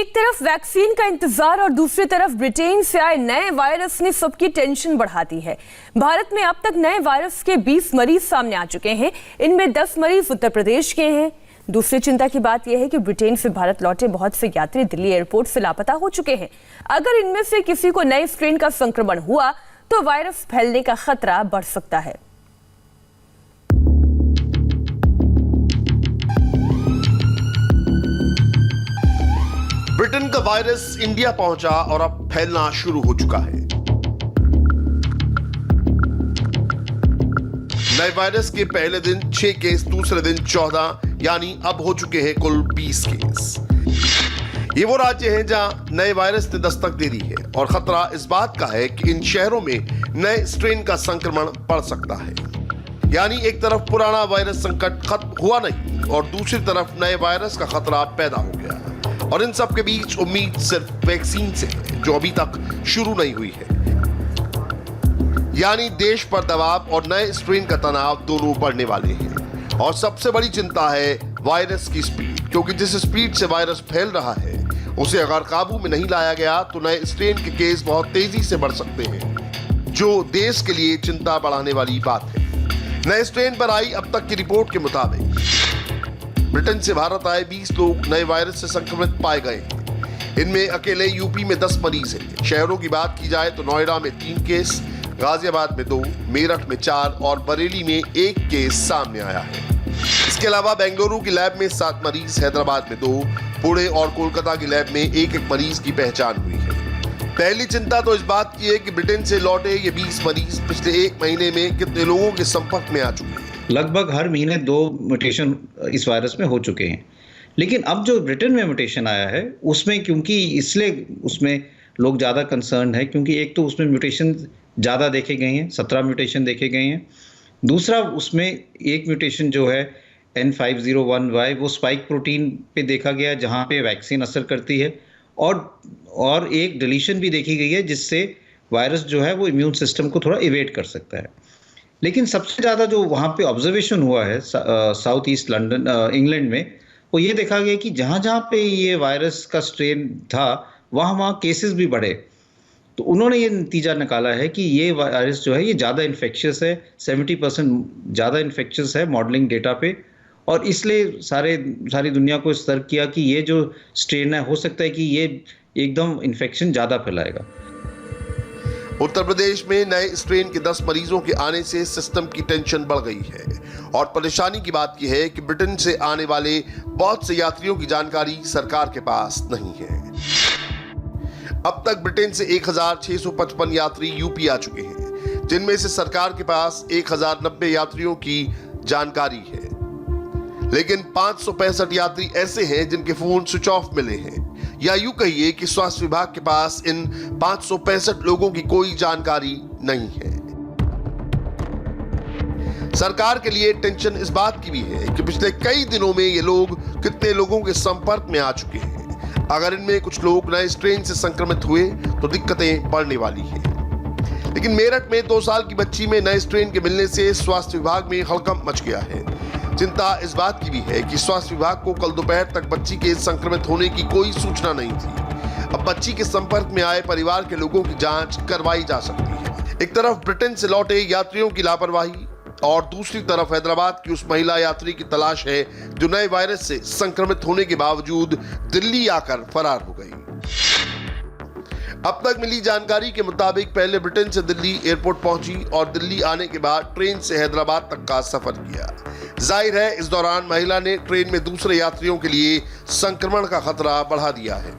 एक तरफ वैक्सीन का इंतजार और दूसरी तरफ ब्रिटेन से आए नए वायरस ने सबकी टेंशन बढ़ा दी है। भारत में अब तक नए वायरस के 20 मरीज सामने आ चुके हैं। इनमें 10 मरीज उत्तर प्रदेश के हैं। दूसरी चिंता की बात यह है कि ब्रिटेन से भारत लौटे बहुत से यात्री दिल्ली एयरपोर्ट से लापता हो चुके हैं। अगर इनमें से किसी को नए स्ट्रेन का संक्रमण हुआ तो वायरस फैलने का खतरा बढ़ सकता है। ब्रिटेन का वायरस इंडिया पहुंचा और अब फैलना शुरू हो चुका है। नए वायरस के पहले दिन 6 केस, दूसरे दिन 14, यानी अब हो चुके हैं कुल 20 केस। ये वो राज्य हैं जहां नए वायरस ने दस्तक दे दी है और खतरा इस बात का है कि इन शहरों में नए स्ट्रेन का संक्रमण बढ़ सकता है। यानी एक तरफ पुराना वायरस संकट खत्म हुआ नहीं और दूसरी तरफ नए वायरस का खतरा पैदा हो गया। और इन सब के बीच उम्मीद सिर्फ वैक्सीन से है, जो अभी तक शुरू नहीं हुई है। यानी देश पर दबाव और नए स्ट्रेन का तनाव दोनों बढ़ने वाले हैं। और सबसे बड़ी चिंता है वायरस की स्पीड, क्योंकि जिस स्पीड से वायरस फैल रहा है उसे अगर काबू में नहीं लाया गया तो नए स्ट्रेन के केस बहुत तेजी से बढ़ सकते हैं, जो देश के लिए चिंता बढ़ाने वाली बात है। नए स्ट्रेन पर आई अब तक की रिपोर्ट के मुताबिक ब्रिटेन से भारत आए 20 लोग नए वायरस से संक्रमित पाए गए हैं। इनमें अकेले यूपी में 10 मरीज हैं। शहरों की बात की जाए तो नोएडा में 3 केस, गाजियाबाद में 2, मेरठ में 4 और बरेली में 1 केस सामने आया है। इसके अलावा बेंगलुरु की लैब में 7 मरीज, हैदराबाद में 2, पुणे और कोलकाता की लैब में 1 मरीज की पहचान हुई है। पहली चिंता तो इस बात की है कि ब्रिटेन से लौटे ये 20 मरीज पिछले 1 महीने में कितने लोगों के संपर्क में आ चुके हैं। लगभग हर महीने 2 म्यूटेशन इस वायरस में हो चुके हैं। लेकिन अब जो ब्रिटेन में म्यूटेशन आया है उसमें, क्योंकि इसलिए उसमें लोग ज़्यादा कंसर्न है, क्योंकि एक तो उसमें म्यूटेशन ज़्यादा देखे गए हैं, 17 म्यूटेशन देखे गए हैं। दूसरा, उसमें एक म्यूटेशन जो है N501Y वो स्पाइक प्रोटीन पे देखा गया, जहाँ पे वैक्सीन असर करती है। और एक डिलीशन भी देखी गई है जिससे वायरस जो है वो इम्यून सिस्टम को थोड़ा इवेट कर सकता है। लेकिन सबसे ज़्यादा जो वहाँ पे ऑब्जर्वेशन हुआ है साउथ ईस्ट लंदन इंग्लैंड में, वो ये देखा गया कि जहाँ जहाँ पे ये वायरस का स्ट्रेन था वहाँ केसेस भी बढ़े। तो उन्होंने ये नतीजा निकाला है कि ये वायरस जो है ये ज़्यादा इन्फेक्शियस है, 70% ज़्यादा इन्फेक्शियस है मॉडलिंग डेटा पे। और इसलिए सारी दुनिया को सतर्क किया कि ये जो स्ट्रेन है हो सकता है कि ये एकदम इन्फेक्शन ज़्यादा फैलाएगा। उत्तर प्रदेश में नए स्ट्रेन के 10 मरीजों के आने से सिस्टम की टेंशन बढ़ गई है। और परेशानी की बात यह है कि ब्रिटेन से आने वाले बहुत से यात्रियों की जानकारी सरकार के पास नहीं है। अब तक ब्रिटेन से 1655 यात्री यूपी आ चुके हैं, जिनमें से सरकार के पास 1090 यात्रियों की जानकारी है। लेकिन 565 यात्री ऐसे हैं जिनके फोन स्विच ऑफ मिले हैं, या यूं कहिए कि स्वास्थ्य विभाग के पास इन 565 लोगों की कोई जानकारी नहीं है। सरकार के लिए टेंशन इस बात की भी है कि पिछले कई दिनों में ये लोग कितने लोगों के संपर्क में आ चुके हैं। अगर इनमें कुछ लोग नए स्ट्रेन से संक्रमित हुए तो दिक्कतें बढ़ने वाली हैं। लेकिन मेरठ में 2 साल की बच्ची में नए स्ट्रेन के मिलने से स्वास्थ्य विभाग में हड़कंप मच गया है। चिंता इस बात की भी है कि स्वास्थ्य विभाग को कल दोपहर तक बच्ची के संक्रमित होने की कोई सूचना नहीं थी। अब बच्ची के संपर्क में आए परिवार के लोगों की जांच करवाई जा सकती है। एक तरफ ब्रिटेन से लौटे यात्रियों की लापरवाही और दूसरी तरफ हैदराबाद की उस महिला यात्री की तलाश है जो नए वायरस से संक्रमित होने के बावजूद दिल्ली आकर फरार हो गई। अब तक मिली जानकारी के मुताबिक पहले ब्रिटेन से दिल्ली एयरपोर्ट पहुंची और दिल्ली आने के बाद ट्रेन से हैदराबाद तक का सफर किया। जाहिर है इस दौरान महिला ने ट्रेन में दूसरे यात्रियों के लिए संक्रमण का खतरा बढ़ा दिया है।